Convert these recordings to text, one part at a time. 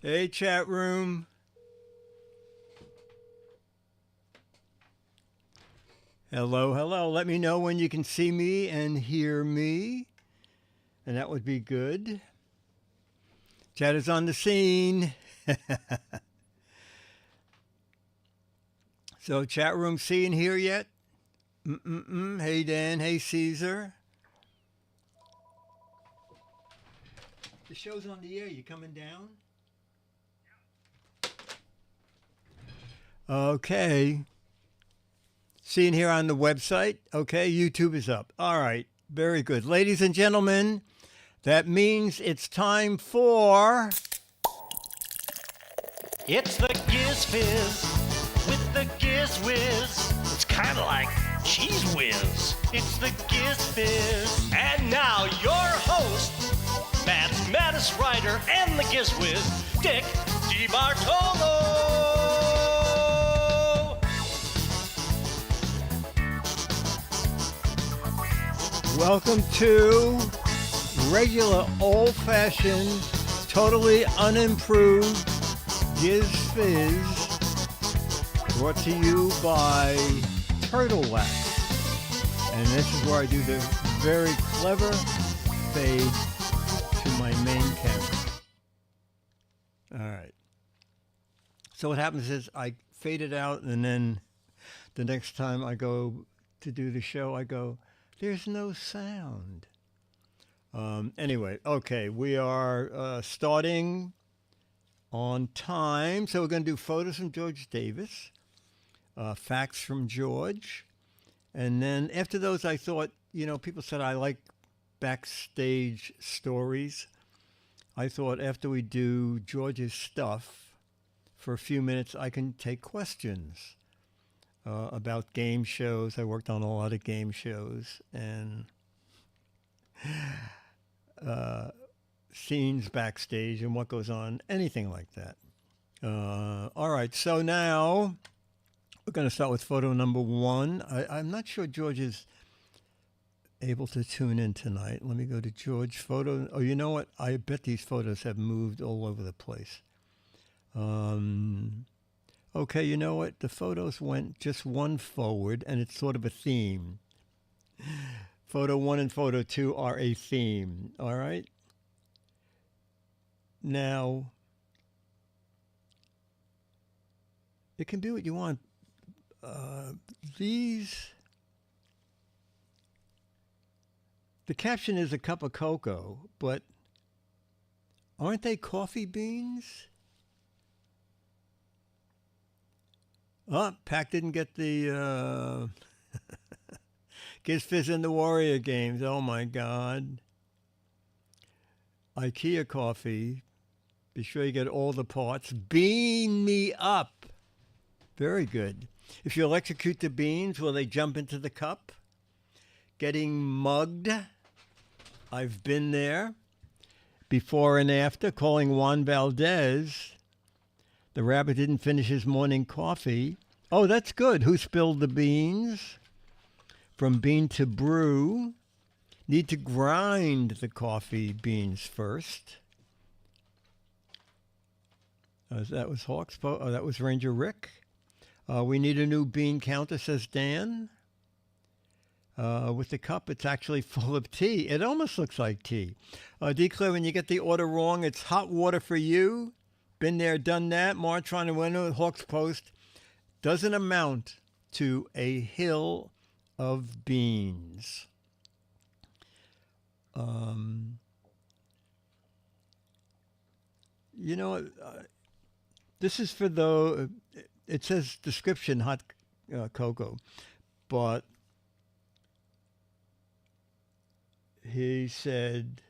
Hey, chat room. Hello, hello. Let me know when you can see me and hear me, and that would be good. Chat is on the scene. So, chat room, see and hear yet? Hey, Dan. Hey, Caesar. The show's on the air. You coming down? Okay. Seeing here on the website. Okay, YouTube is up. All right, very good. Ladies and gentlemen, that means it's time for... It's the Giz Fiz with the Giz Whiz. It's kind of like Cheese Whiz. It's the Giz Fiz. And now your host, mathematics writer and the Giz Whiz, Dick DeBartolo. Welcome to regular, old-fashioned, totally unimproved Giz Fiz, brought to you by Turtle Wax. And this is where I do the very clever fade to my main camera. All right. So what happens is I fade it out, and then the next time I go to do the show, I go, there's no sound. Anyway, okay, we are starting on time. So we're going to do photos from George Davis, facts from George. And then after those, I thought, people said I like backstage stories. I thought after we do George's stuff for a few minutes, I can take questions about game shows. I worked on a lot of game shows and scenes backstage and what goes on, anything like that. All right, so now we're going to start with photo number one. I'm not sure George is able to tune in tonight. Let me go to George photo. Oh, you know what? I bet these photos have moved all over the place. Okay, you know what? The photos went just one forward, and it's sort of a theme. Photo one and photo two are a theme, all right? Now, it can be what you want. The caption is a cup of cocoa, but aren't they coffee beans? Oh, Pac didn't get the Giz Fiz in the Warrior games. Oh, my God. IKEA coffee. Be sure you get all the parts. Bean me up. Very good. If you electrocute the beans, will they jump into the cup? Getting mugged. I've been there. Before and after. Calling Juan Valdez. The rabbit didn't finish his morning coffee. Oh, that's good. Who spilled the beans? From bean to brew. Need to grind the coffee beans first. That was Hawks. Oh, that was Ranger Rick. We need a new bean counter, says Dan. With the cup, it's actually full of tea. It almost looks like tea. Declare, when you get the order wrong, it's hot water for you. Been there, done that. March on the window, Hawks Post. Doesn't amount to a hill of beans. This is for it says description, hot cocoa. But he said...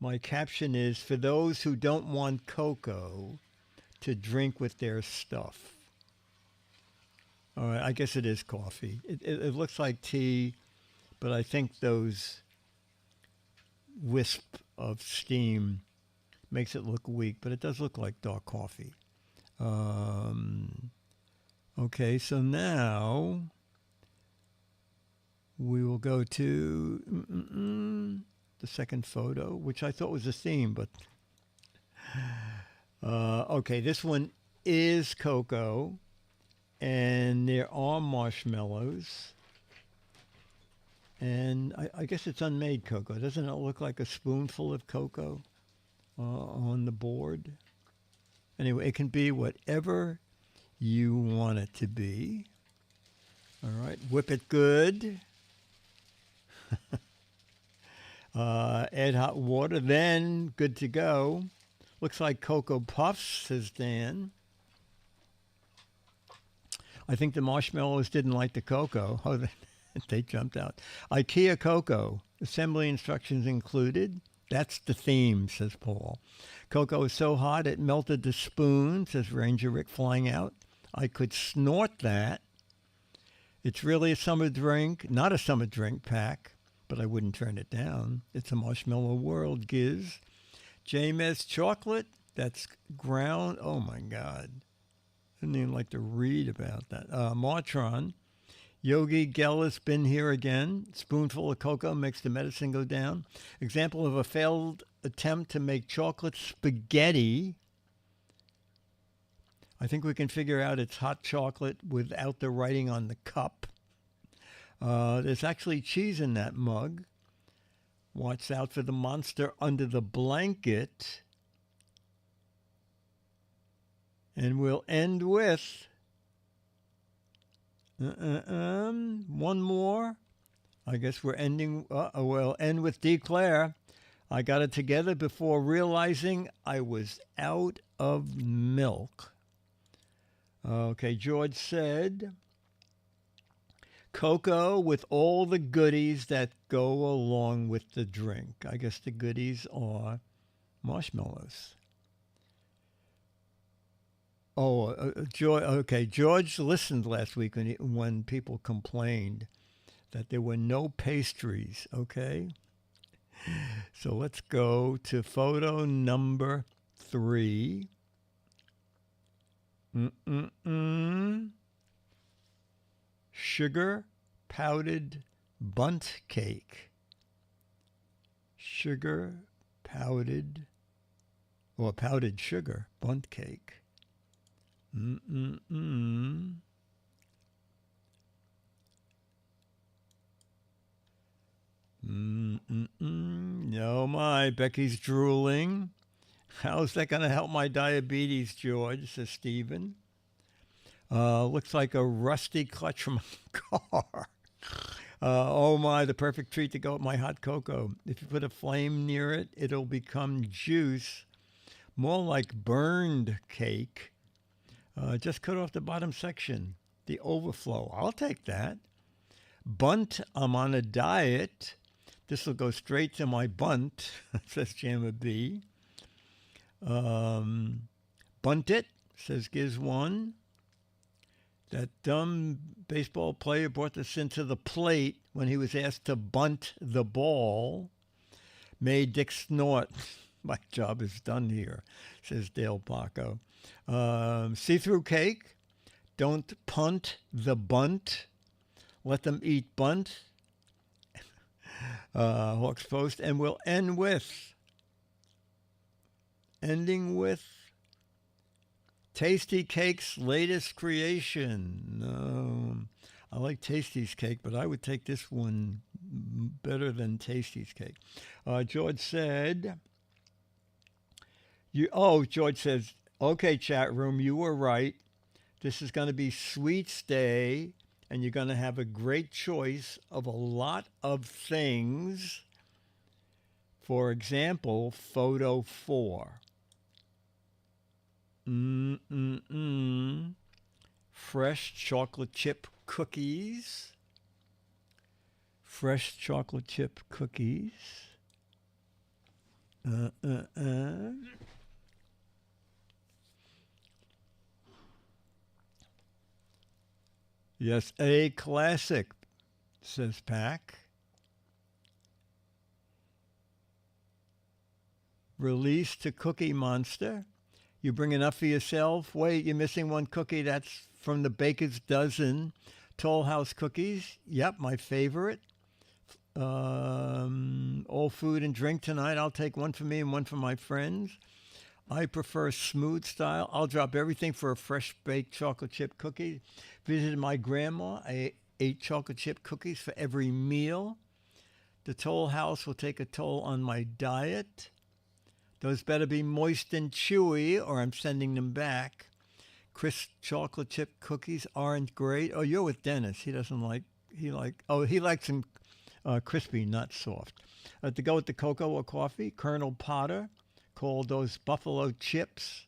My caption is, for those who don't want cocoa to drink with their stuff. All right, I guess it is coffee. It looks like tea, but I think those wisp of steam makes it look weak, but it does look like dark coffee. Okay, so now we will go to... the second photo, which I thought was a theme, but Okay, this one is cocoa, and there are marshmallows. And I guess it's unmade cocoa. Doesn't it look like a spoonful of cocoa on the board? Anyway, it can be whatever you want it to be. All right, whip it good. Add hot water, then good to go. Looks like Cocoa Puffs, says Dan. I think the marshmallows didn't like the cocoa. Oh, they jumped out. IKEA cocoa. Assembly instructions included. That's the theme, says Paul. Cocoa is so hot it melted the spoon, says Ranger Rick, flying out. I could snort that. It's really a summer drink, not a summer drink pack, but I wouldn't turn it down. It's a marshmallow world, Giz. JMS chocolate, that's ground. Oh, my God. I didn't even like to read about that. Martron. Yogi Gellis, been here again. Spoonful of cocoa makes the medicine go down. Example of a failed attempt to make chocolate spaghetti. I think we can figure out it's hot chocolate without the writing on the cup. There's actually cheese in that mug. Watch out for the monster under the blanket. And we'll end with one more. I guess we're ending. We'll end with Declare. I got it together before realizing I was out of milk. Okay, George said, cocoa with all the goodies that go along with the drink. I guess the goodies are marshmallows. George listened last week when people complained that there were no pastries, okay? So let's go to photo number 3. Sugar powdered bundt cake. Sugar powdered, or powdered sugar bundt cake. No, my, Becky's drooling. How's that going to help my diabetes, George, says Stephen. Looks like a rusty clutch from a car. Oh my, the perfect treat to go with my hot cocoa. If you put a flame near it, it'll become juice. More like burned cake. Just cut off the bottom section, the overflow. I'll take that. Bunt, I'm on a diet. This will go straight to my bunt, says Jammer B. Bunt it, says Giz1. That dumb baseball player brought this into the plate when he was asked to bunt the ball. Made Dick snort. My job is done here, says Dale Paco. See-through cake. Don't punt the bunt. Let them eat bunt. Hawks Post. And we'll ending with Tasty Cake's latest creation. I like Tasty's cake, but I would take this one better than Tasty's cake. George said, George says, okay, chat room, you were right. This is going to be Sweets Day, and you're going to have a great choice of a lot of things. For example, photo 4. Fresh chocolate chip cookies. Fresh chocolate chip cookies. Yes, a classic, says Pack. Release to Cookie Monster. You bring enough for yourself. Wait, you're missing one cookie. That's from the Baker's Dozen. Toll House cookies. Yep, my favorite. All food and drink tonight. I'll take one for me and one for my friends. I prefer smooth style. I'll drop everything for a fresh baked chocolate chip cookie. Visited my grandma. I ate chocolate chip cookies for every meal. The Toll House will take a toll on my diet. Those better be moist and chewy or I'm sending them back. Crisp chocolate chip cookies aren't great. Oh, you're with Dennis. He likes them crispy, not soft. To go with the cocoa or coffee, Colonel Potter called those buffalo chips.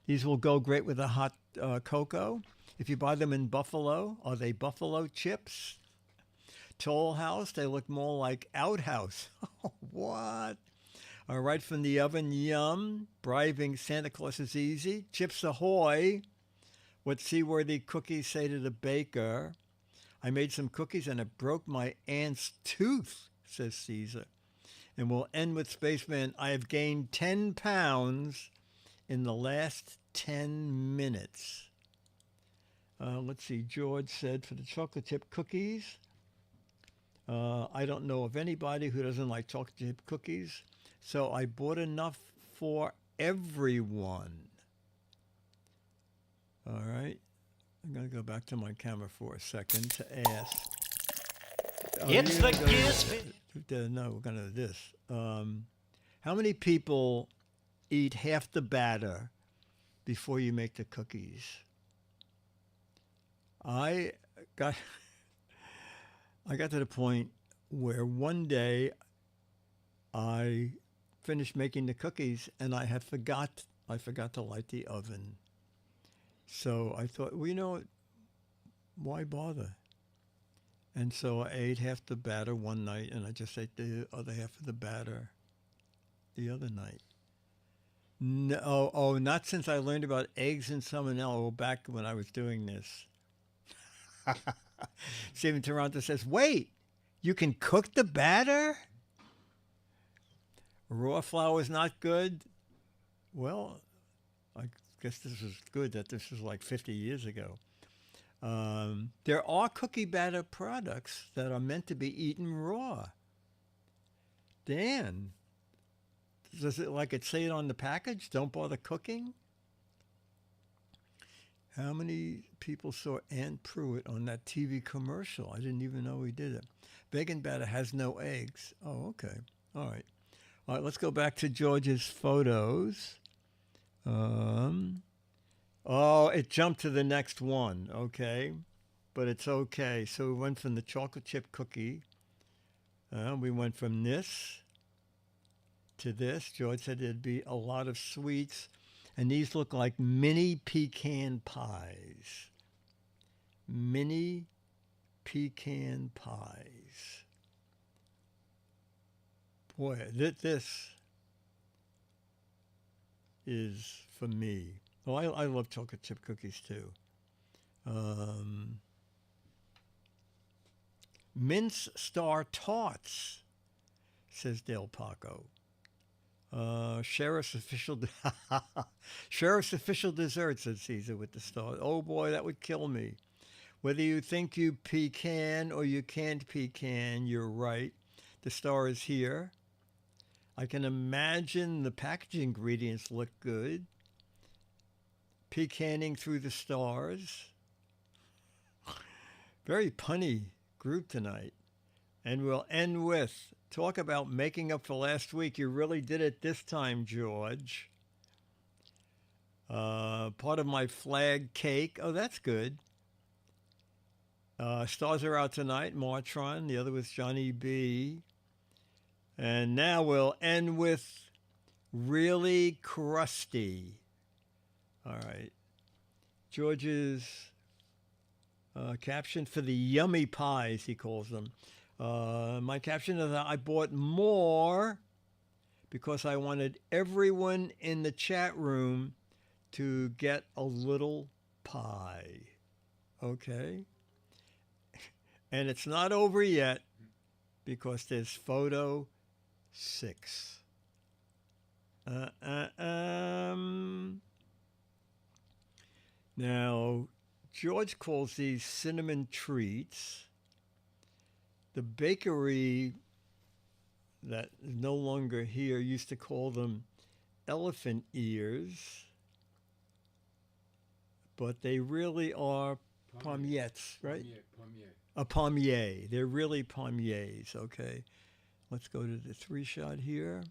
These will go great with a hot cocoa. If you buy them in Buffalo, are they buffalo chips? Toll House, they look more like Outhouse. What? Right from the oven, yum. Bribing Santa Claus is easy. Chips Ahoy. What seaworthy cookies say to the baker? I made some cookies and it broke my aunt's tooth, says Caesar. And we'll end with Spaceman. I have gained 10 pounds in the last 10 minutes. Let's see. George said for the chocolate chip cookies, I don't know of anybody who doesn't like chocolate chip cookies, so I bought enough for everyone. All right. I'm going to go back to my camera for a second to ask. It's the Giz Fiz. No, we're going to do this. How many people eat half the batter before you make the cookies? I got to the point where one day I finished making the cookies and I forgot to light the oven. So I thought, well, you know what? Why bother? And so I ate half the batter one night, and I just ate the other half of the batter the other night. No, not since I learned about eggs and salmonella back when I was doing this. Steven Toronto says, wait, you can cook the batter? Raw flour is not good? Well, I guess this is good that this is like 50 years ago. There are cookie batter products that are meant to be eaten raw. Dan, does it say it on the package? Don't bother cooking? How many people saw Ann Pruitt on that TV commercial? I didn't even know he did it. Bacon batter has no eggs. Oh, okay. All right. All right, let's go back to George's photos. It jumped to the next one, okay. But it's okay. So we went from the chocolate chip cookie. We went from this to this. George said there'd be a lot of sweets. And these look like mini pecan pies. Mini pecan pies. Boy, this is for me. Oh, I love chocolate chip cookies too. Mince Star Tarts, says Del Paco. Sheriff's official dessert, said Caesar with the star. Oh boy, that would kill me. Whether you think you pecan or you can't pecan, you're right. The star is here. I can imagine the packaging ingredients look good. Pecaning through the stars. Very punny group tonight. And we'll end with, talk about making up for last week. You really did it this time, George. Part of my flag cake. Oh, that's good. Stars are out tonight, Martron. The other was Johnny B. And now we'll end with really crusty. All right. George's caption for the yummy pies, he calls them. My caption is that I bought more because I wanted everyone in the chat room to get a little pie. Okay? And it's not over yet because there's photo 6. Now, George calls these cinnamon treats. The bakery that is no longer here used to call them elephant ears, but they really are pommettes, right? A pommier. They're really pommiers, okay. Let's go to the 3-shot here.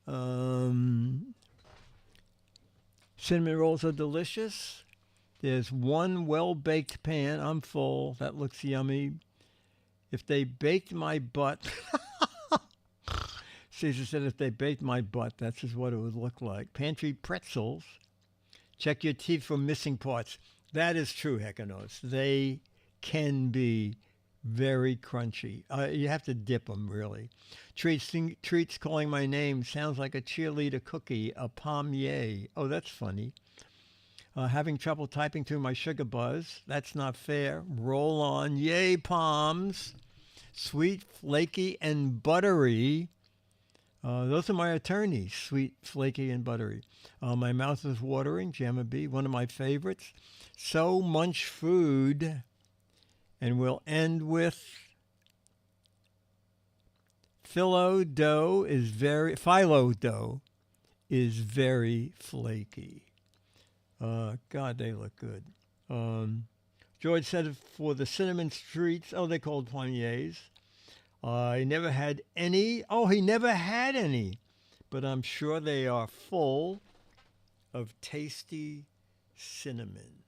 Cinnamon rolls are delicious. There's one well-baked pan. I'm full. That looks yummy. If they baked my butt, Caesar said if they baked my butt, that's just what it would look like. Pantry pretzels. Check your teeth for missing parts. That is true, Hekanos. They can be very crunchy. You have to dip them, really. Treats calling my name sounds like a cheerleader cookie, a pommier. Oh, that's funny. Having trouble typing through my sugar buzz. That's not fair. Roll on. Yay, palms. Sweet, flaky, and buttery. Those are my attorneys, sweet, flaky, and buttery. My mouth is watering, Jamma B, one of my favorites. So much food. And we'll end with phyllo dough is very flaky. God, they look good. George said for the cinnamon streets, they called pommiers. He never had any. Oh, he never had any. But I'm sure they are full of tasty cinnamon.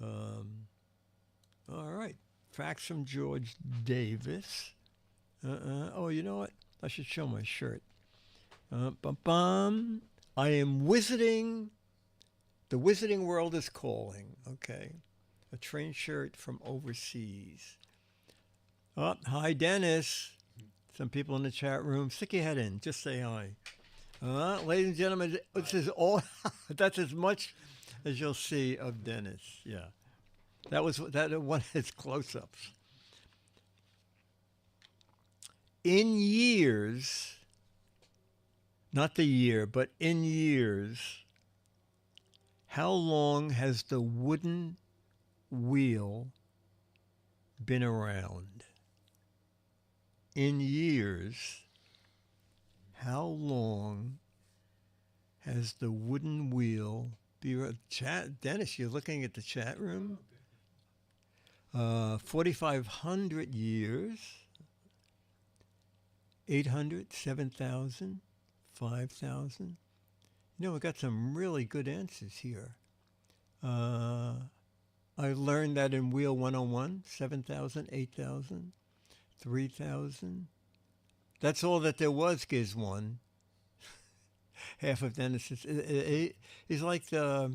All right. Facts from George Davis. Oh, you know what? I should show my shirt. I am wizarding. The Wizarding World is calling. Okay. A train shirt from overseas. Oh, hi, Dennis. Some people in the chat room. Stick your head in. Just say hi. Ladies and gentlemen, this is all. That's as much as you'll see of Dennis. Yeah. That was one of his close-ups. In years, not the year, but in years, how long has the wooden wheel been around? In years, how long has the wooden wheel been around? Dennis, you're looking at the chat room? 4,500 years, 800, 7,000, 5,000. We got some really good answers here. I learned that in Wheel 101, 7,000, 8,000, 3,000. That's all that there was, Giz one. Half of Dennis's. He's like the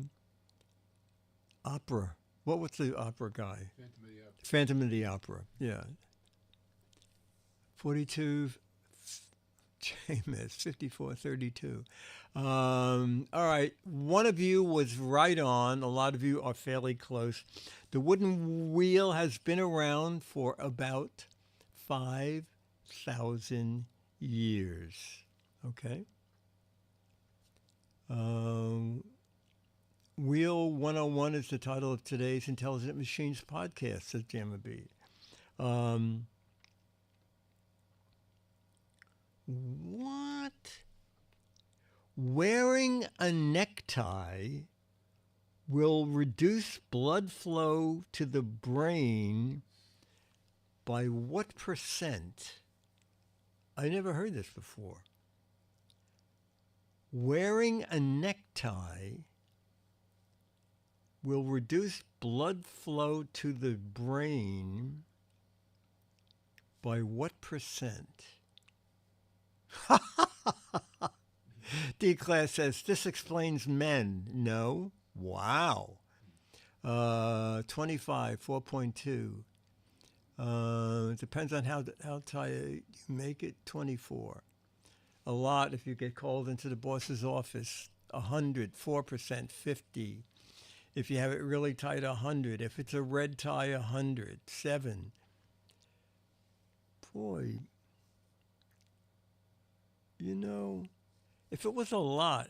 opera. What was the opera guy? Phantom of the Opera. Yeah. 42, James, 5432. All right. One of you was right on. A lot of you are fairly close. The wooden wheel has been around for about 5,000 years. Okay. Wheel 101 is the title of today's Intelligent Machines podcast, says Jamma B. What? Wearing a necktie will reduce blood flow to the brain by what percent? I never heard this before. Wearing a necktie will reduce blood flow to the brain by what percent? D-Class says, this explains men. No? Wow. 25, 4.2. It depends on how tight you make it. 24. A lot if you get called into the boss's office. 100, 4%, 50. If you have it really tight, 100. If it's a red tie, 100. 7. Boy, if it was a lot,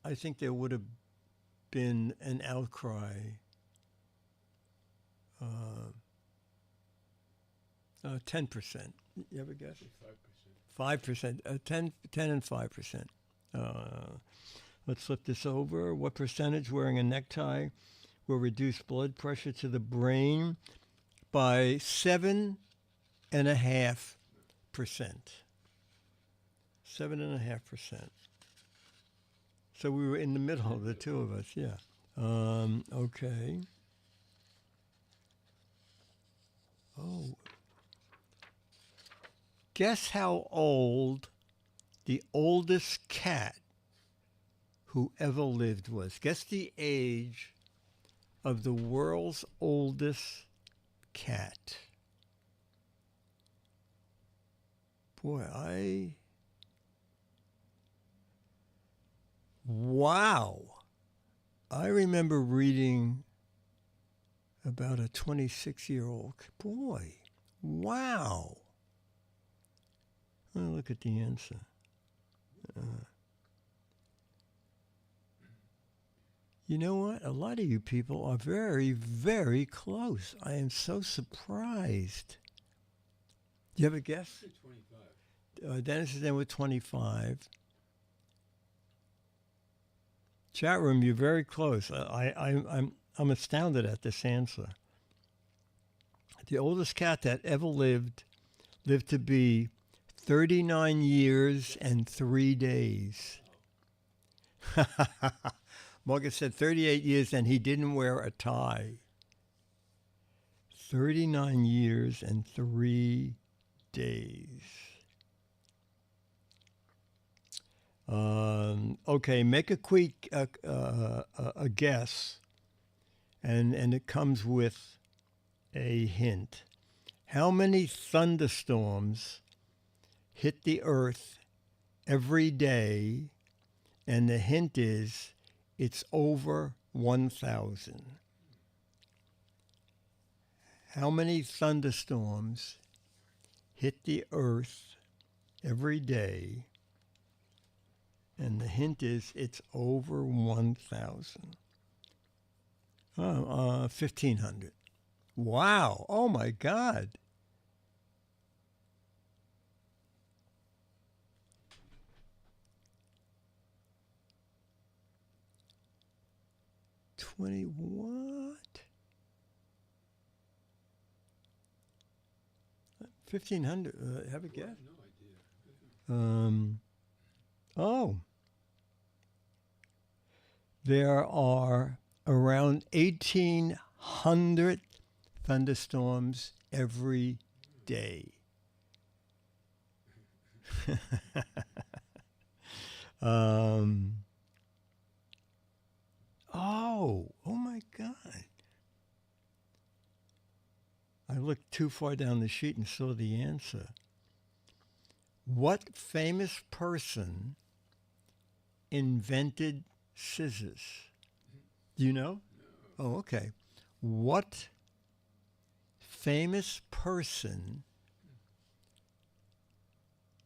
I think there would have been an outcry. 10%. You ever guess? 5%. 10 and 5%. Let's flip this over. What percentage wearing a necktie will reduce blood pressure to the brain by 7.5%? 7.5%. So we were in the middle, the two of us, yeah. Okay. Oh. Guess how old the oldest cat who ever lived was. Guess the age of the world's oldest cat. Boy, wow. I remember reading about a 26-year-old boy. Wow. Let me look at the answer. You know what? A lot of you people are very, very close. I am so surprised. Do you have a guess? 25. Dennis is in with 25. Chat room, you're very close. I'm astounded at this answer. The oldest cat that ever lived to be 39 years and 3 days. Morgan said 38 years and he didn't wear a tie. 39 years and 3 days. Okay, make a quick a guess, and it comes with a hint. How many thunderstorms hit the earth every day? And the hint is it's over 1,000. How many thunderstorms hit the earth every day? And the hint is it's over 1,000. 1,500. Wow. Oh, my God. What? 1,500. Have a guess? No idea. Oh. There are around 1,800 thunderstorms every day. Oh my God. I looked too far down the sheet and saw the answer. What famous person invented scissors? Do you know? No. Oh, okay. What famous person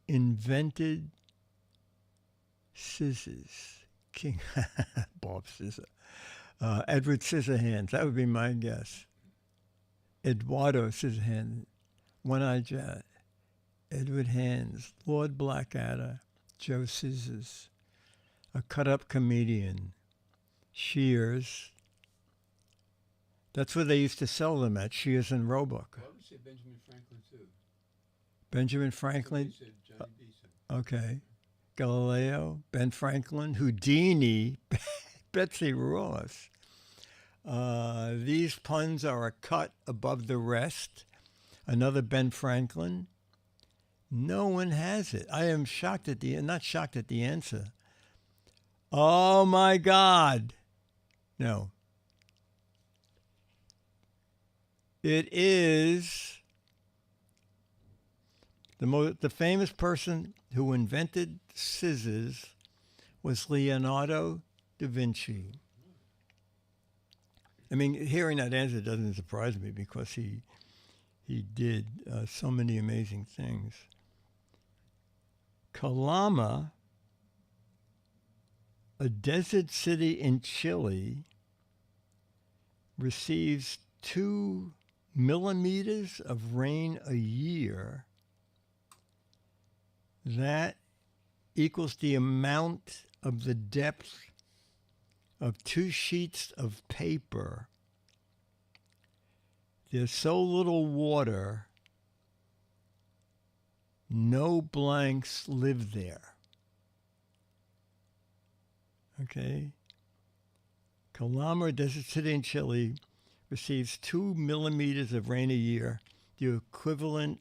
invented scissors? King Bob Scissor. Edward Scissorhands. That would be my guess. Eduardo Scissorhands. One-Eyed Jack. Edward Hands. Lord Blackadder. Joe Scissors. A cut-up comedian. Shears. That's where they used to sell them at, Shears and Roebuck. Well, I would say Benjamin Franklin, too. Benjamin Franklin. Somebody said Johnny Beeson. Okay. Galileo, Ben Franklin, Houdini, Betsy Ross. These puns are a cut above the rest. Another Ben Franklin. No one has it. I am shocked at not shocked at the answer. Oh my God. No. It is the famous person who invented scissors was Leonardo da Vinci. I mean, hearing that answer doesn't surprise me because he did so many amazing things. Calama, a desert city in Chile, receives 2 millimeters of rain a year. That equals the amount of the depth of 2 sheets of paper. There's so little water, no blanks live there. Okay? Calama Desert City in Chile receives 2 millimeters of rain a year, the equivalent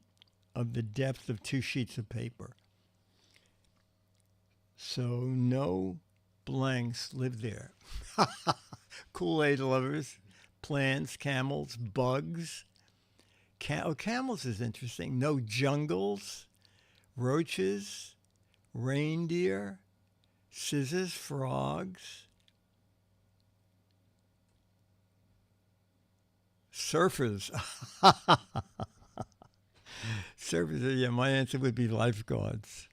of the depth of 2 sheets of paper. So no blanks live there. Kool-Aid lovers, plants, camels, bugs. Camels is interesting. No jungles, roaches, reindeer, scissors, frogs, surfers. Surfers, yeah, my answer would be lifeguards.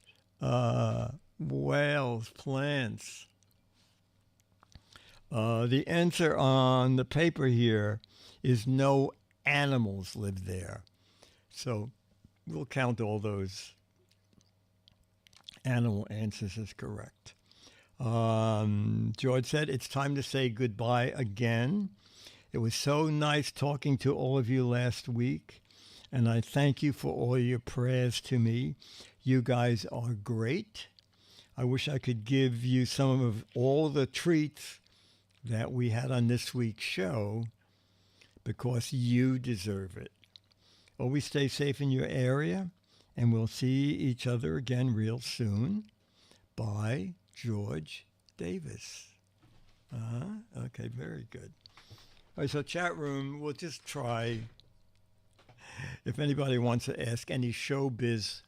Whales, plants. The answer on the paper here is no animals live there. So we'll count all those animal answers as correct. George said, it's time to say goodbye again. It was so nice talking to all of you last week, and I thank you for all your prayers to me. You guys are great. I wish I could give you some of all the treats that we had on this week's show because you deserve it. Always stay safe in your area, and we'll see each other again real soon. Bye, George Davis. Okay, very good. All right, so chat room, we'll just try, if anybody wants to ask any showbiz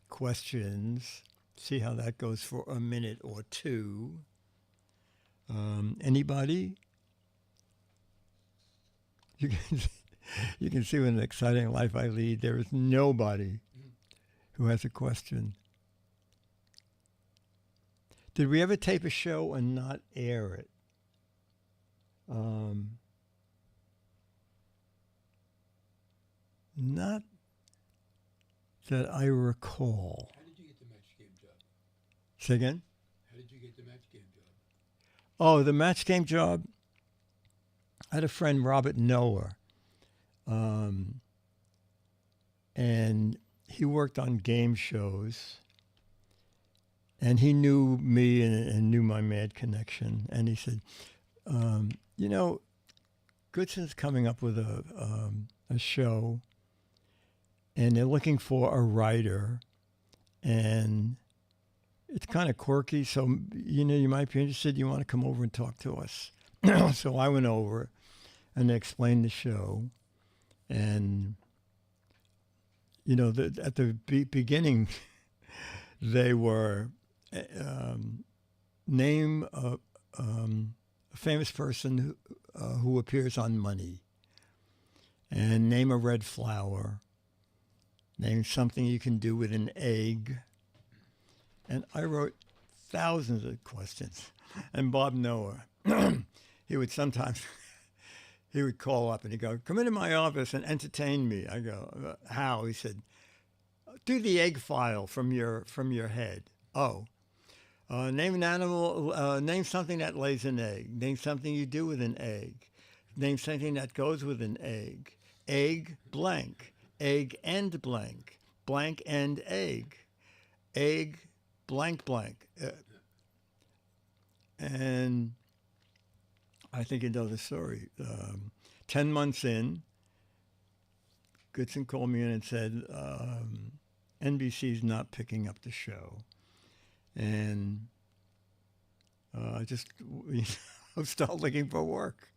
questions, see how that goes for a minute or two. Anybody? You can see what an exciting life I lead. There is nobody who has a question. Did we ever tape a show and not air it? Not that I recall. How did you get the match game job? Say again? How did you get the match game job? Oh, the match game job. I had a friend, Robert Noah, and he worked on game shows, and he knew me and knew my mad connection, and he said, you know, Goodson's coming up with a show, and they're looking for a writer, and it's kind of quirky, so, you know, you might be interested. You want to come over and talk to us. So I went over and explained the show. And, you know, at the beginning, they were name a famous person who appears on Money, and name a red flower, name something you can do with an egg. And I wrote thousands of questions. And Bob Noah, he would sometimes, he would call up and he'd go, come into my office and entertain me. I go, how? He said, do the egg file from your head. Oh, name an animal, name something that lays an egg. Name something you do with an egg. Name something that goes with an egg. Egg blank. Egg and blank. Blank and egg. Egg blank blank. And I think you know the story. 10 months in, Goodson called me in and said, NBC's not picking up the show. And I just start looking for work.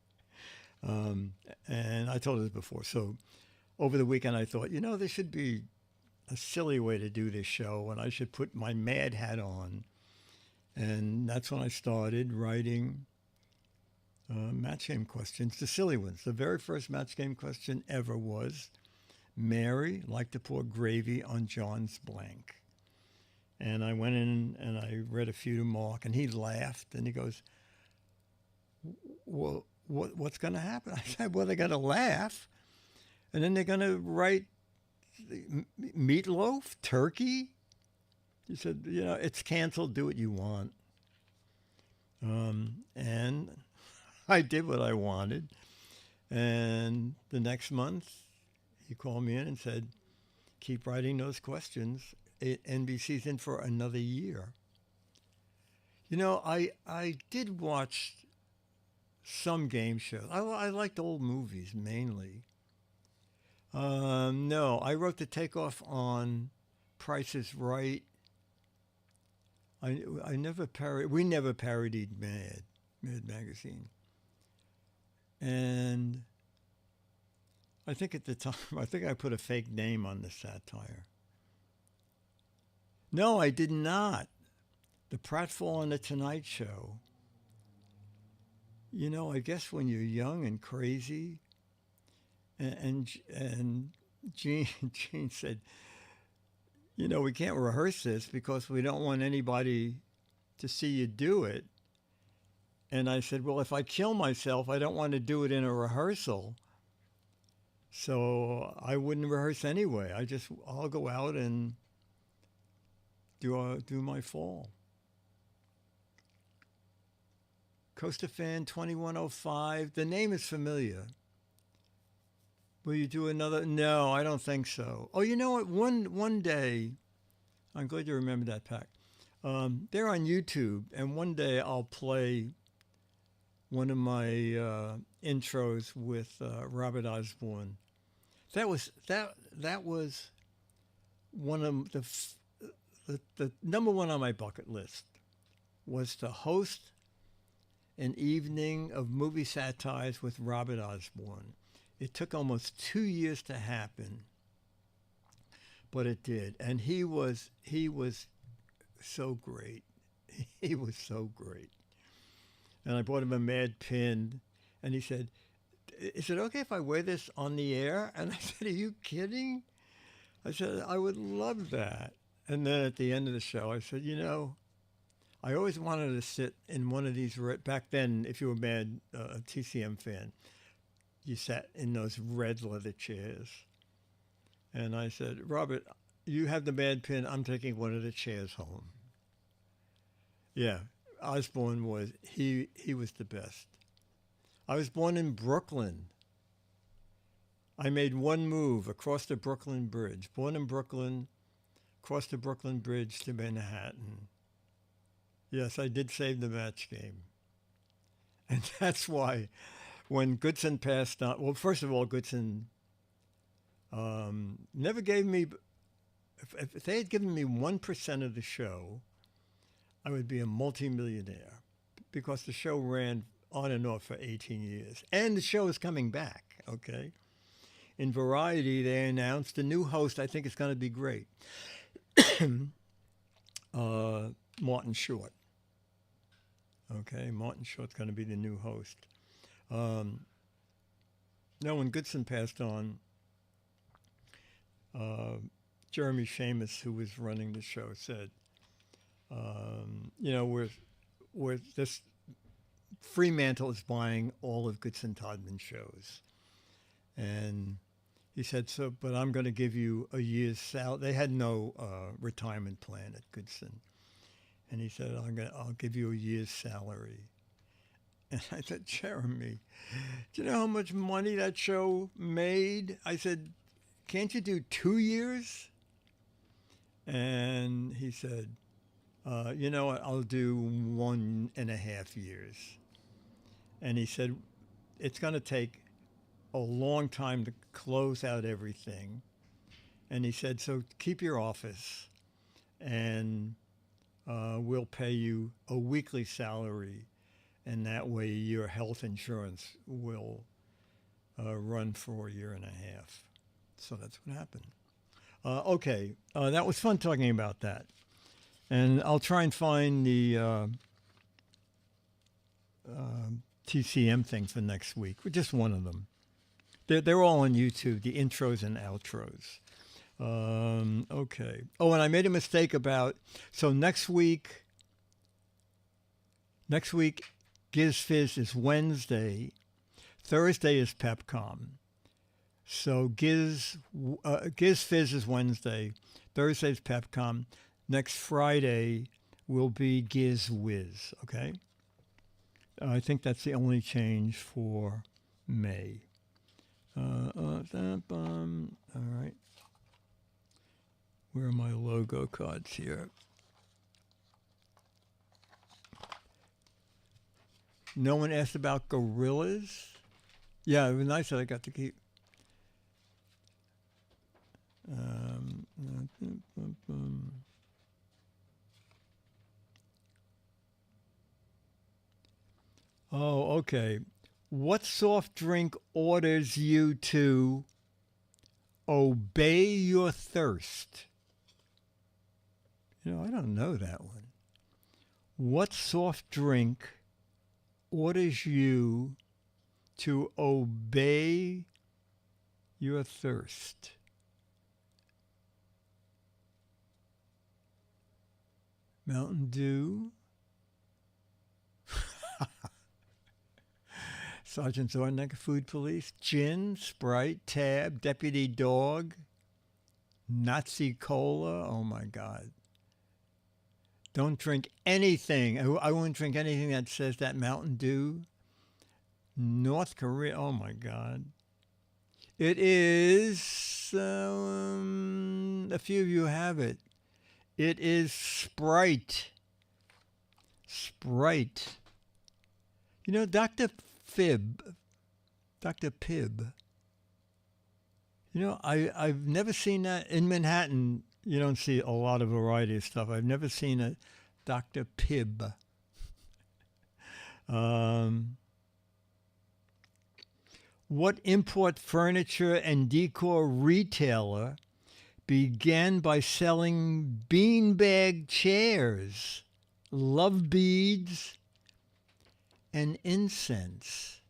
And I told this before. So over the weekend, I thought, you know, there should be a silly way to do this show, and I should put my mad hat on. And that's when I started writing match game questions, the silly ones. The very first match game question ever was, Mary liked to pour gravy on John's blank. And I went in and I read a few to Mark, and he laughed, and he goes, well, what's going to happen? I said, well, they're going to laugh, and then they're going to write meatloaf, turkey, He said, it's canceled. Do what you want. And I did what I wanted. And the next month, he called me in and said, keep writing those questions. NBC's in for another year. I did watch some game shows. I liked old movies mainly. No, I wrote the takeoff on Price is Right. We never parodied Mad Magazine. And I think at the time, I put a fake name on the satire. No, I did not. The pratfall on the Tonight Show. I guess when you're young and crazy, and Gene said, we can't rehearse this because we don't want anybody to see you do it. And I said, well, if I kill myself, I don't want to do it in a rehearsal. So I wouldn't rehearse anyway. I'll go out and do my fall. Costa Fan 2105. The name is familiar. Will you do another? No, I don't think so. Oh, you know what? One day, I'm glad you remember that, Pac. They're on YouTube, and one day I'll play one of my intros with Robert Osborne. That was one of the number one on my bucket list was to host an evening of movie satires with Robert Osborne. It took almost 2 years to happen, but it did. And he was so great. He was so great. And I bought him a Mad pin, and he said, is it okay if I wear this on the air? And I said, are you kidding? I said, I would love that. And then at the end of the show, I said, I always wanted to sit in one of these, back then, if you were a Mad TCM fan, you sat in those red leather chairs. And I said, Robert, you have the Mad pin. I'm taking one of the chairs home. Yeah, Osborne he was the best. I was born in Brooklyn. I made one move across the Brooklyn Bridge. Born in Brooklyn, across the Brooklyn Bridge to Manhattan. Yes, I did save the match game. And that's why when Goodson passed on, well, first of all, Goodson never gave me, if they had given me 1% of the show, I would be a multimillionaire because the show ran on and off for 18 years. And the show is coming back, okay? In Variety, they announced a new host. I think it's going to be great. Martin Short. Okay, Martin Short's going to be the new host. Now, when Goodson passed on, Jeremy Shamus, who was running the show, said, we're this Fremantle is buying all of Goodson Todman's shows. And he said, but I'm going to give you a year's salary. They had no retirement plan at Goodson. And he said, I'll give you a year's salary. And I said, Jeremy, do you know how much money that show made? I said, can't you do 2 years? And he said, you know what, I'll do 1.5 years. And he said, it's going to take a long time to close out everything. And he said, so keep your office and we'll pay you a weekly salary. And that way your health insurance will run for 1.5 years. So that's what happened. Okay, that was fun talking about that. And I'll try and find the TCM thing for next week, just one of them. They're all on YouTube, the intros and outros. Okay. Oh, and I made a mistake so next week, Giz Fiz is Wednesday. Thursday is PepCom. So Giz Fiz is Wednesday. Thursday is PepCom. next Friday will be Giz Wiz, okay? I think that's the only change for May. All right. Where are my logo cards here? No one asked about gorillas? Yeah, it was nice that I got to keep. Oh, okay. What soft drink orders you to obey your thirst? You know, I don't know that one. What soft drink orders you to obey your thirst? Mountain Dew? Sergeant Zorneck, Food Police, Gin, Sprite, Tab, Deputy Dog, Nazi Cola. Oh my God. Don't drink anything. I won't drink anything that says that Mountain Dew. North Korea. Oh my God. It is, a few of you have it. It is Sprite. Sprite. You know, Dr. Pibb. You know, I've never seen that in Manhattan. You don't see a lot of variety of stuff. I've never seen a Dr. Pibb. What import furniture and decor retailer began by selling beanbag chairs, love beads, and incense?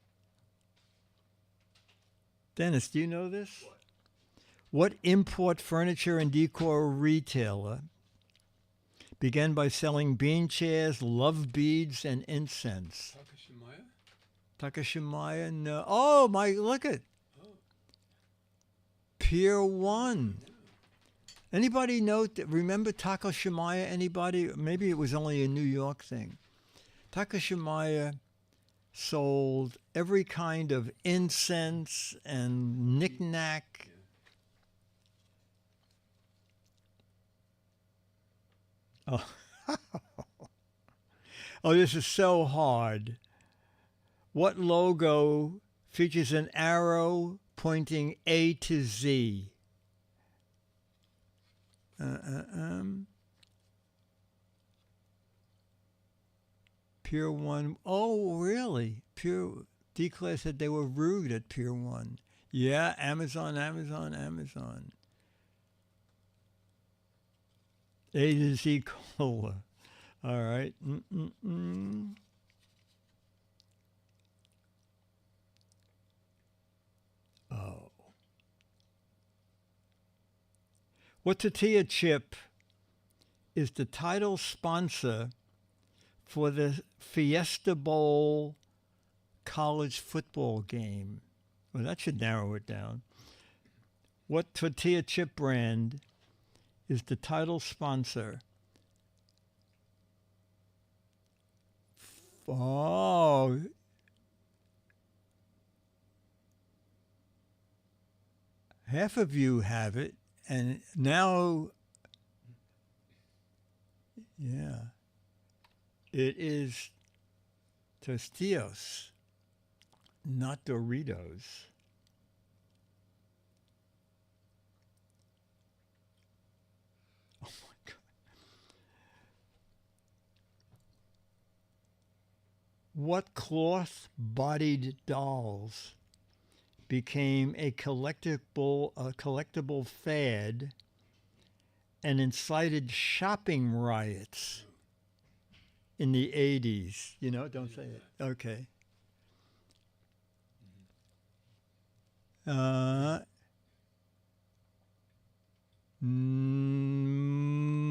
Dennis, do you know this? What import furniture and decor retailer began by selling bean chairs, love beads, and incense? Takashimaya? No. Oh, my, look at. Pier 1. Anybody remember Takashimaya? Anybody? Maybe it was only a New York thing. Takashimaya sold every kind of incense and knickknack. Oh. Oh, this is so hard. What logo features an arrow pointing A to Z? Pier 1. Oh, really? D-Class said they were rude at Pier 1. Yeah, Amazon. A to Z Cola. All right. Oh. What tortilla chip is the title sponsor for the Fiesta Bowl college football game? Well, that should narrow it down. What tortilla chip brand is the title sponsor? Oh. Half of you have it, and now, yeah, it is Tostitos, not Doritos. Oh my God. What cloth-bodied dolls became a collectible fad and incited shopping riots in the 80s? You know, don't say it. Okay.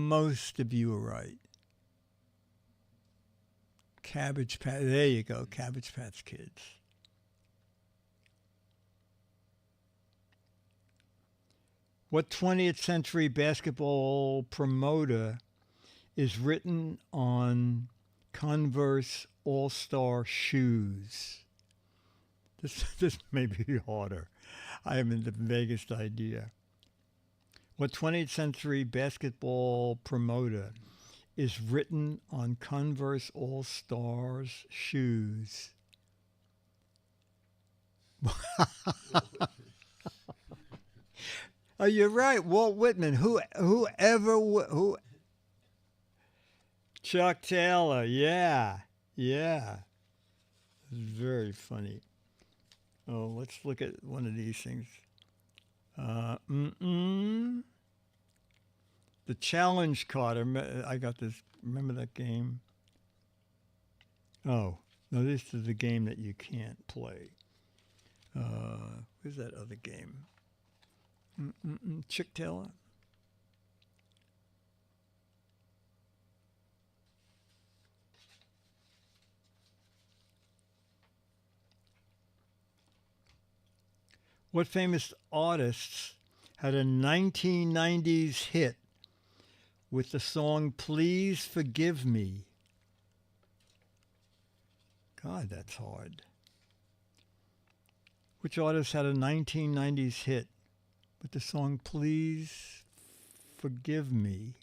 Most of you are right. Cabbage Patch. There you go. Cabbage Patch Kids. What 20th century basketball promoter is written on Converse All-Star shoes? This may be harder. I haven't the vaguest idea. What 20th century basketball promoter is written on Converse All-Stars shoes? Oh, you're right, Walt Whitman. Who? Chuck Taylor. Yeah. Very funny. Oh, let's look at one of these things. The challenge card. I got this. Remember that game? Oh, no, this is the game that you can't play. Where's that other game? Chuck Taylor. What famous artists had a 1990s hit with the song Please Forgive Me? God, that's hard. Which artist had a 1990s hit with the song Please Forgive Me?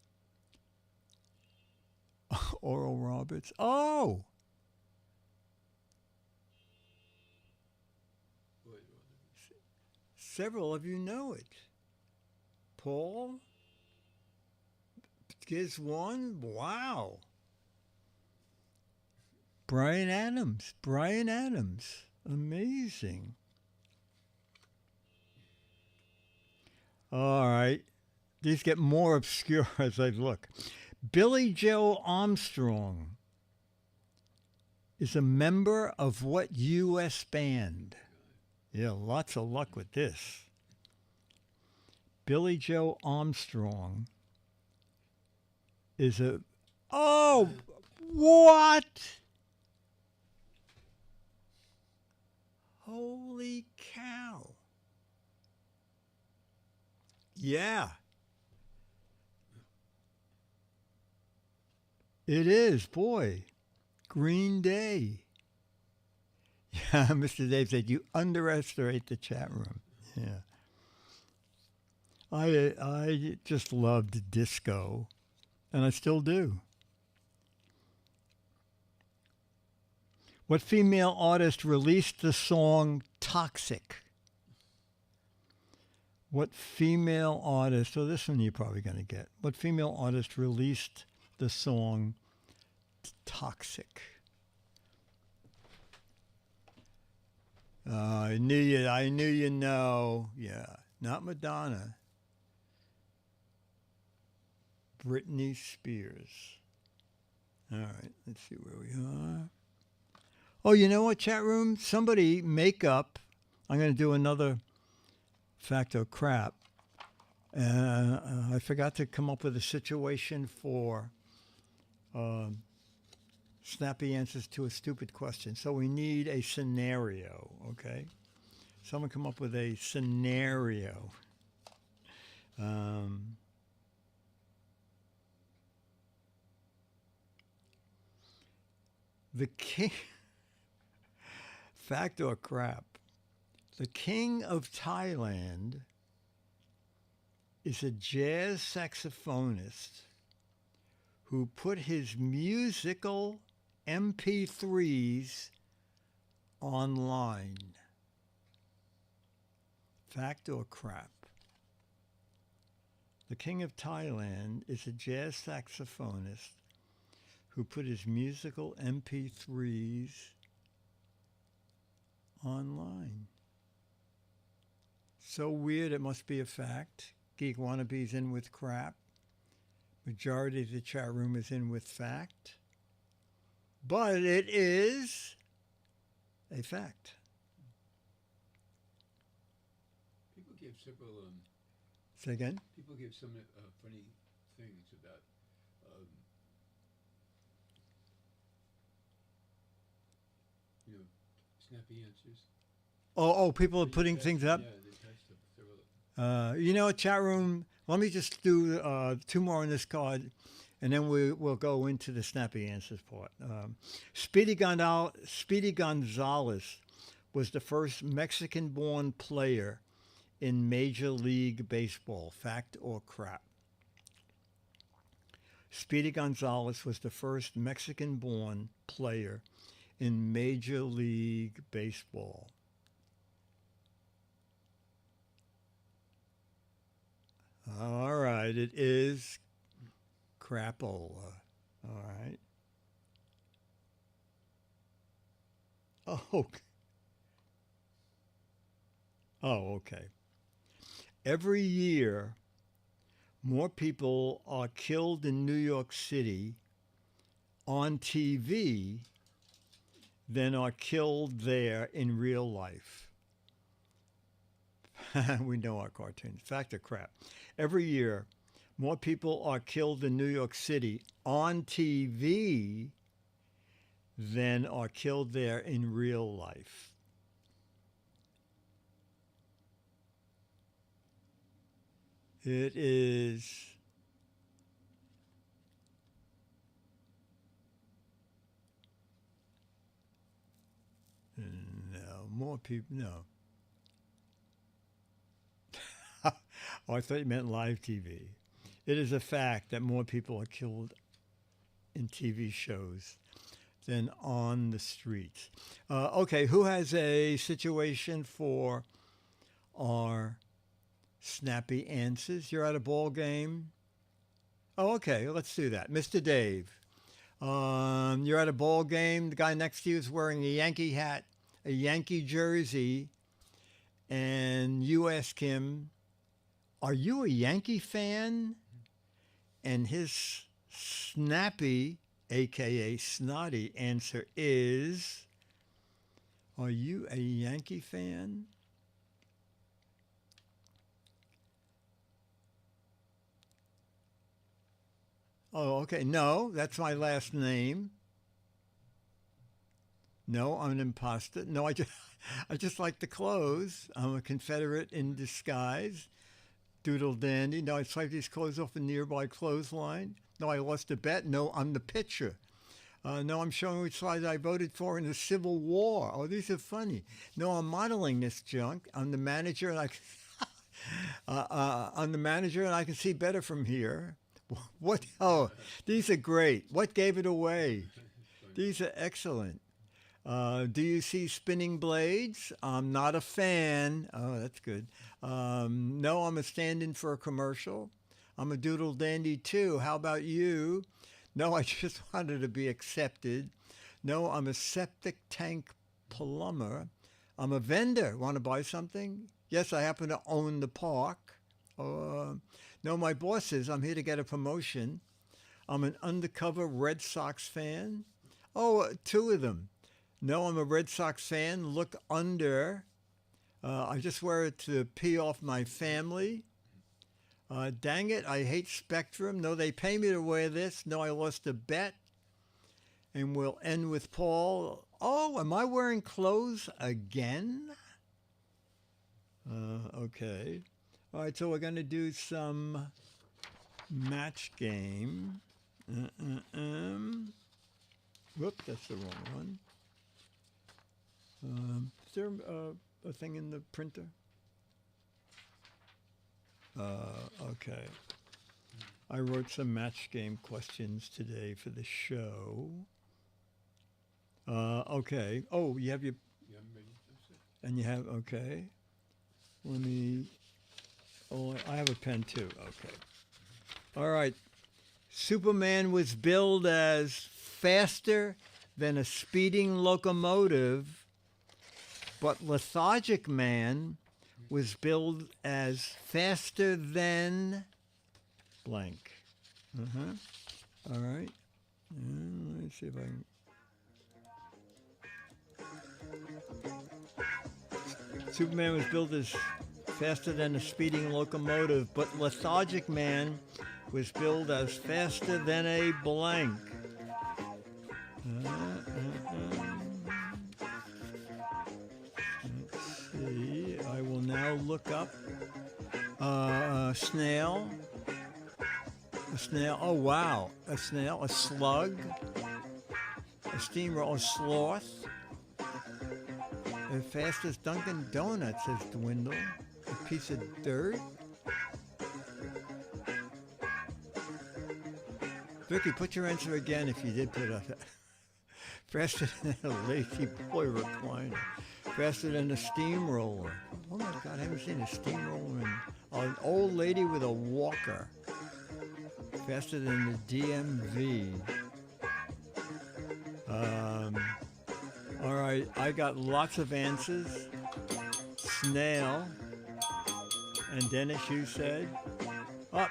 Oral Roberts. Oh! Several of you know it. Paul? Giz one? Wow. Brian Adams. Amazing. All right. These get more obscure as I look. Billy Joe Armstrong is a member of what U.S. band? Yeah, lots of luck with this. Billy Joe Armstrong is a... Oh, what? Holy cow. Yeah. It is, boy. Green Day. Yeah, Mr. Dave said, you underestimate the chat room. Yeah. I just loved disco, and I still do. What female artist released the song Toxic? What female artist, so this one you're probably going to get. What female artist released the song Toxic? I knew you know. Yeah, not Madonna. Britney Spears. All right, let's see where we are. Oh, you know what, chat room? Somebody make up. I'm going to do another fact or crap. I forgot to come up with a situation for snappy answers to a stupid question. So we need a scenario, okay? Someone come up with a scenario. The king, fact or crap, the king of Thailand is a jazz saxophonist who put his musical MP3s online. Fact or crap? The king of Thailand is a jazz saxophonist who put his musical MP3s online. So weird, it must be a fact. Geek Wannabe's in with crap. Majority of the chat room is in with fact. But it is a fact. People give several. Say again? People give some funny things about. Snappy answers. Oh, people are putting things up? Yeah, they typed up several. You know, chat room, let me just do 2 more on this card. And then we'll go into the snappy answers part. Speedy Gonzalez was the first Mexican-born player in Major League Baseball. Fact or crap? Speedy Gonzalez was the first Mexican-born player in Major League Baseball. All right, it is crapola. All right. Oh. Oh, okay. Every year, more people are killed in New York City on TV than are killed there in real life. We know our cartoons. Fact or crap? Every year, more people are killed in New York City on TV than are killed there in real life. It is no more people. No. Oh, I thought you meant live TV. It is a fact that more people are killed in TV shows than on the streets. Okay, who has a situation for our snappy answers? You're at a ball game. Oh, okay, let's do that. Mr. Dave, you're at a ball game. The guy next to you is wearing a Yankee hat, a Yankee jersey, and you ask him, are you a Yankee fan? And his snappy, a.k.a. snotty, answer is, are you a Yankee fan? Oh, okay. No, that's my last name. No, I'm an imposter. No, I just like the clothes. I'm a Confederate in disguise. Doodle dandy. No, I swiped these clothes off a nearby clothesline. No, I lost a bet. No, I'm the pitcher. No, I'm showing which side I voted for in the Civil War. Oh, these are funny. No, I'm modeling this junk. I'm the manager, and I'm the manager, and I can see better from here. What? Oh, these are great. What gave it away? These are excellent. Do you see spinning blades? I'm not a fan. Oh, that's good. No, I'm a stand-in for a commercial. I'm a doodle dandy too. How about you? No, I just wanted to be accepted. No, I'm a septic tank plumber. I'm a vendor. Want to buy something? Yes, I happen to own the park. No, my boss says I'm here to get a promotion. I'm an undercover Red Sox fan. Oh, two of them. No, I'm a Red Sox fan. Look under. I just wear it to pee off my family. Dang it, I hate Spectrum. No, they pay me to wear this. No, I lost a bet. And we'll end with Paul. Oh, am I wearing clothes again? Okay. All right, so we're going to do some match game. Whoop, that's the wrong one. Is there a thing in the printer? Okay. I wrote some match game questions today for the show. Okay. Oh, you have your... Yeah, I'm ready. That's it. And you have... Okay. Let me... Oh, I have a pen too. Okay. All right. Superman was billed as faster than a speeding locomotive, but Lethargic Man was billed as faster than blank. All right. Let's see if I can... Superman was billed as faster than a speeding locomotive, but Lethargic Man was billed as faster than a blank. Let's see. I will now look up snail. A snail. Oh, wow. A snail, a slug, a steamroller, a sloth. The fastest Dunkin' Donuts has dwindled. A piece of dirt. Vicky, put your answer again if you did put up. Faster than a lazy boy recliner. Faster than a steamroller. Oh my God, I haven't seen a steamroller in an old lady with a walker. Faster than the DMV. All right, I got lots of answers. Snail. And Dennis, you said? Oh,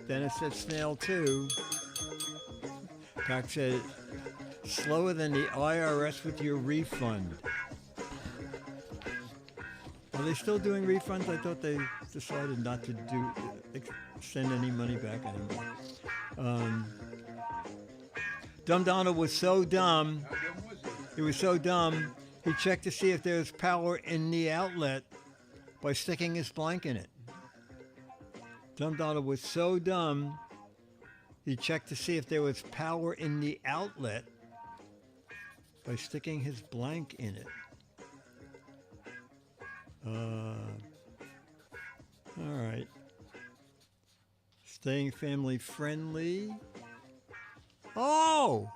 Dennis said snail too. Pac said, slower than the IRS with your refund. Are they still doing refunds? I thought they decided not to send any money back anymore. Dumb Donald was so dumb. How dumb was he? He was so dumb, he checked to see if there was power in the outlet by sticking his blank in it. Dumb Donald was so dumb, he checked to see if there was power in the outlet by sticking his blank in it. All right. Staying family friendly. Oh!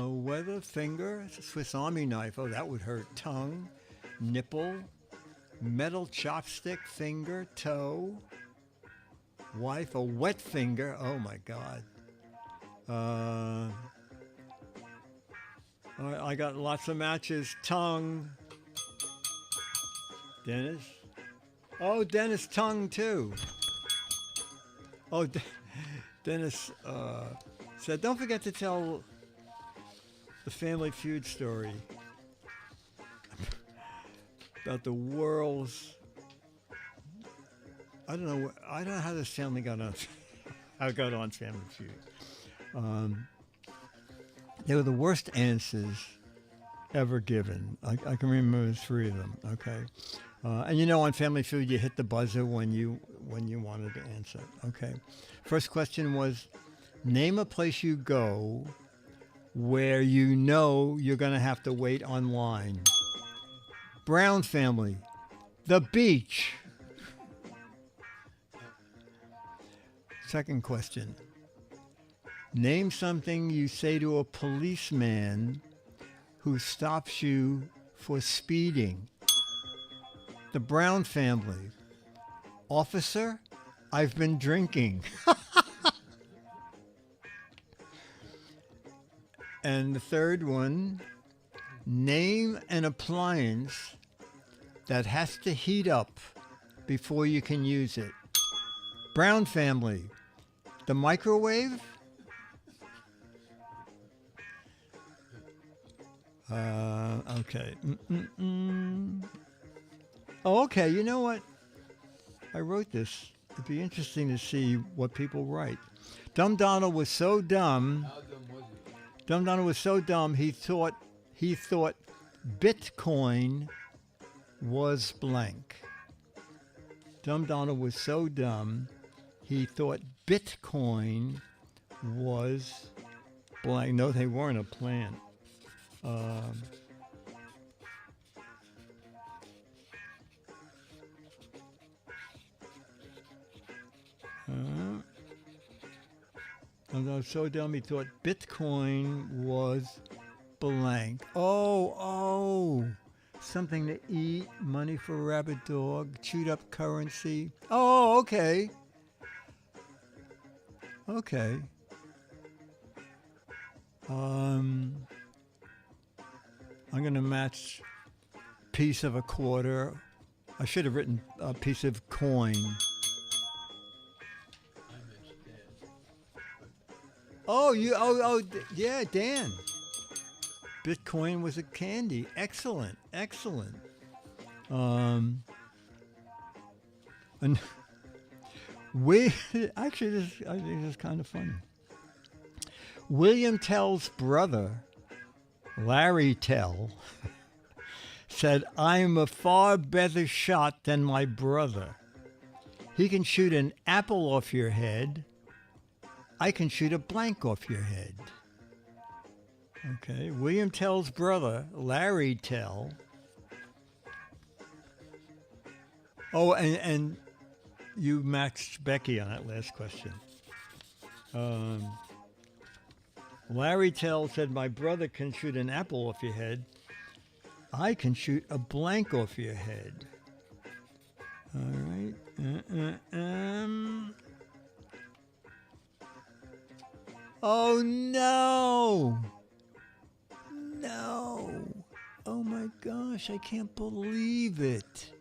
Weather, finger, Swiss Army knife. Oh, that would hurt. Tongue, nipple, metal chopstick, finger, toe. Wife, a wet finger. Oh my God. All right, I got lots of matches. Tongue. Dennis. Oh, Dennis, tongue too. Oh, Dennis said, don't forget to tell the Family Feud story about the world's. I don't know how this family got on. How it got on Family Feud. They were the worst answers ever given. I can remember 3 of them. Okay, and you know on Family Feud you hit the buzzer when you wanted to answer. Okay, first question was, name a place you go where you know you're going to have to wait online. Brown family, the beach. Second question. Name something you say to a policeman who stops you for speeding. The Brown family. Officer, I've been drinking. And the third one, name an appliance that has to heat up before you can use it. Brown family. The microwave? Okay. Oh, okay. You know what? I wrote this. It'd be interesting to see what people write. Dumb Donald was so dumb. How dumb was he? Dumb Donald was so dumb. He thought Bitcoin was blank. Dumb Donald was so dumb. He thought Bitcoin was blank. No, they weren't a plant. I'm so dumb he thought Bitcoin was blank. Oh, something to eat, money for a rabid dog, chewed up currency. Oh, okay. Okay. I'm going to match piece of a quarter. I should have written a piece of coin. Oh, yeah, Dan. Bitcoin was a candy. Excellent. And actually, I think this is kind of funny. William Tell's brother, Larry Tell, said, I'm a far better shot than my brother. He can shoot an apple off your head. I can shoot a blank off your head. Okay. William Tell's brother, Larry Tell. Oh, and you matched Becky on that last question. Larry Tell said, my brother can shoot an apple off your head. I can shoot a blank off your head. All right. Oh, no. No. Oh, my gosh. I can't believe it.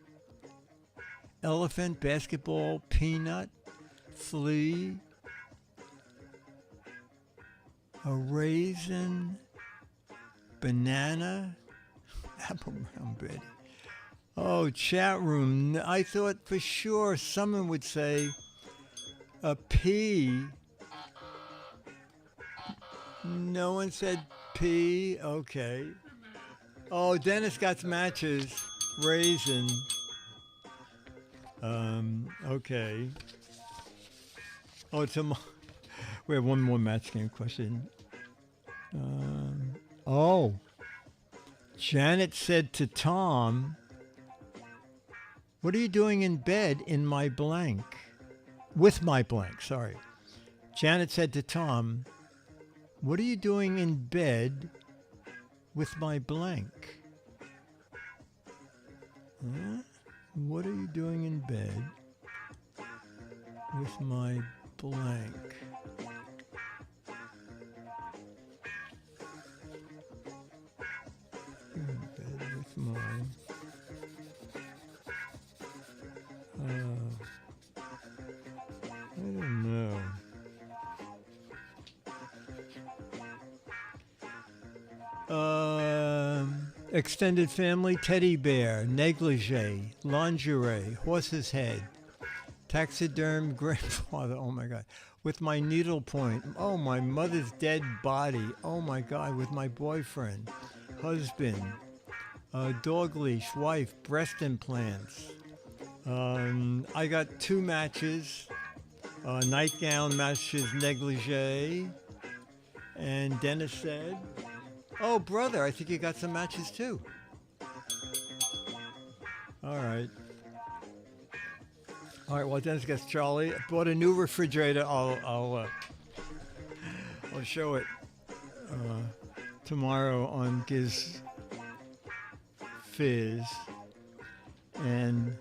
Elephant, basketball, peanut, flea, a raisin, banana, apple brown bread. Oh, chat room. I thought for sure someone would say a pea. No one said pea. Okay. Oh, Dennis got matches. Raisin. Okay. Oh, tomorrow. We have one more match game question. Oh. Janet said to Tom, what are you doing in bed in my blank? With my blank, sorry. Janet said to Tom, what are you doing in bed with my blank? Huh? What are you doing in bed with my blank? In bed with my... I don't know. Extended family, teddy bear, negligee, lingerie, horse's head, taxiderm, grandfather, oh my God, with my needlepoint, oh, my mother's dead body, oh my God, with my boyfriend, husband, dog leash, wife, breast implants. I got 2 matches, nightgown matches, negligee, and Dennis said, oh, brother, I think you got some matches too. All right. All right, well, Dennis gets Charlie. I bought a new refrigerator. I'll show it tomorrow on Giz Fiz. And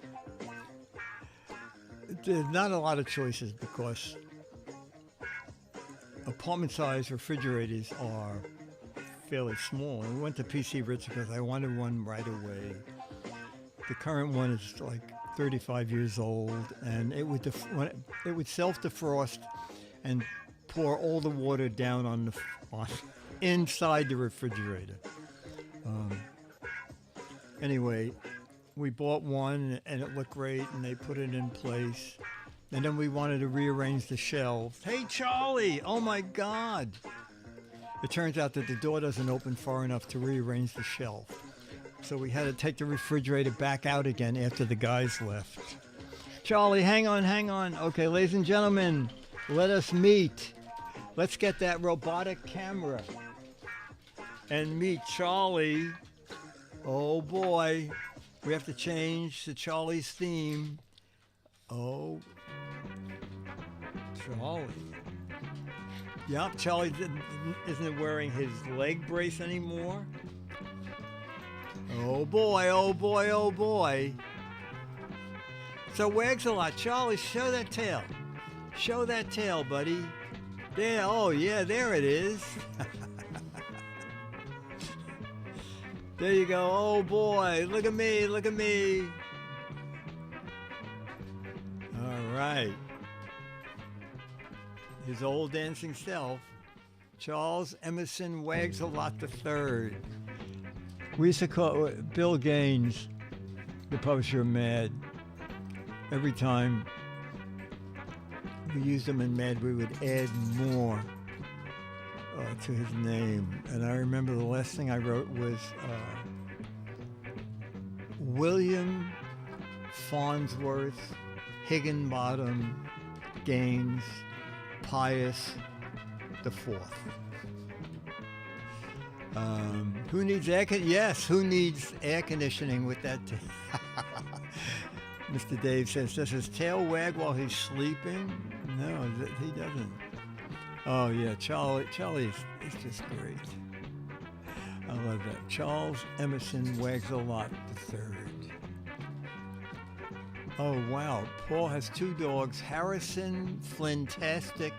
there's not a lot of choices because apartment-sized refrigerators are fairly small. And we went to PC Ritz because I wanted one right away. The current one is like 35 years old, and it would self-defrost and pour all the water down on inside the refrigerator. Anyway, we bought one and it looked great, and they put it in place. And then we wanted to rearrange the shelves. Hey, Charlie! Oh my God! It turns out that the door doesn't open far enough to rearrange the shelf. So we had to take the refrigerator back out again after the guys left. Charlie, hang on. Okay, ladies and gentlemen, let us meet. Let's get that robotic camera and meet Charlie. Oh boy, we have to change to Charlie's theme. Oh, Charlie. Yep, Charlie isn't wearing his leg brace anymore. Oh boy. So wags a lot. Charlie, show that tail. Show that tail, buddy. There, oh yeah, there it is. There you go. Oh boy, look at me. All right. His old dancing self, Charles Emerson Wags-a-Lot III. We used to call Bill Gaines, the publisher of Mad. Every time we used him in Mad, we would add more to his name. And I remember the last thing I wrote was William Farnsworth Higginbottom, Gaines, Pius the Fourth. Who needs air conditioning? Yes, who needs air conditioning with that? Mr. Dave says, does his tail wag while he's sleeping? No, he doesn't. Oh, yeah, Charlie is just great. I love that. Charles Emerson wags a lot the third. Oh, wow. Paul has two dogs, Harrison Flintastic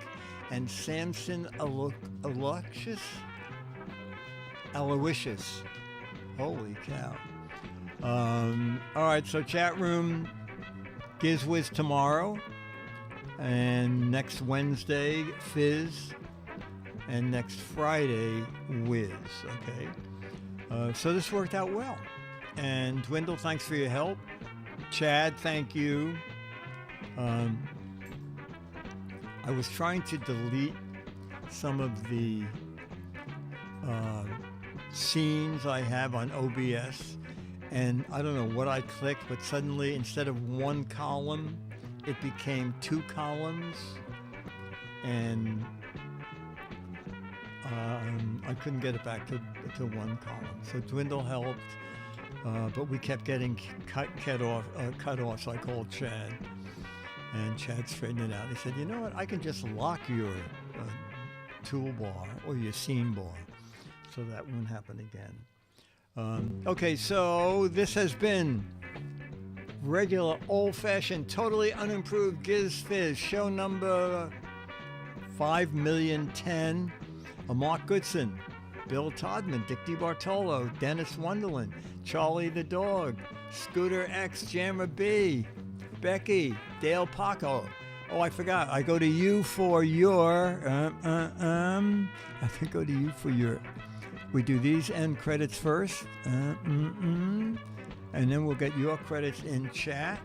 and Samson Aloysius. Holy cow. All right, so chat room, Giz Wiz tomorrow, and next Wednesday, Fizz, and next Friday, Wiz, okay? So this worked out well. And Dwindle, thanks for your help. Chad, thank you. I was trying to delete some of the scenes I have on OBS, and I don't know what I clicked, but suddenly instead of one column, it became two columns, and I couldn't get it back to one column. So Dwindle helped, but we kept getting cut off, so I called Chad, and Chad straightened it out. He said, you know what, I can just lock your toolbar or your scene bar, so that won't happen again. Okay, so this has been regular, old-fashioned, totally unimproved Giz Fiz, show number 5,010,010. Mark Goodson, Bill Todman, Dick DeBartolo, Dennis Wonderland, Charlie the Dog, Scooter X, Jammer B, Becky, Dale Paco. Oh, I forgot. I go to you for your, I think go to you for your, we do these end credits first, and then we'll get your credits in chat,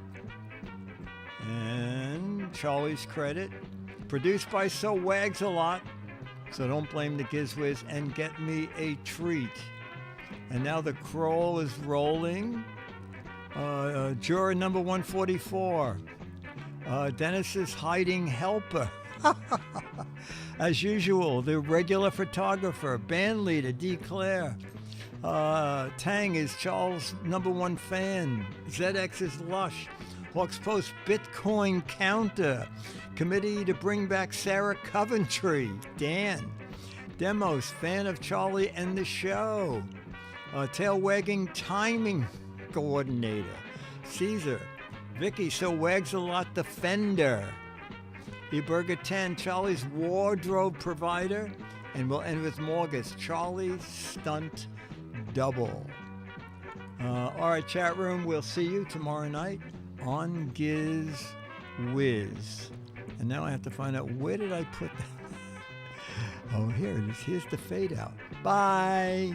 and Charlie's credit, produced by So Wags a Lot, so don't blame the Giz Wiz, and get me a treat. And now the crawl is rolling. Juror number 144. Dennis's hiding helper. As usual, the regular photographer, band leader, D. Claire. Tang is Charles' number one fan. ZX is Lush. Hawks Post Bitcoin counter. Committee to bring back Sarah Coventry. Dan. Demos, fan of Charlie and the show. Tail wagging timing coordinator. Caesar. Vicky, So Wags a Lot defender. eBurger 10, Charlie's wardrobe provider. And we'll end with Morgus, Charlie's stunt double. All right, chat room, we'll see you tomorrow night on Giz Wiz. And now I have to find out, where did I put that? Oh, here it is. Here's the fade out. Bye.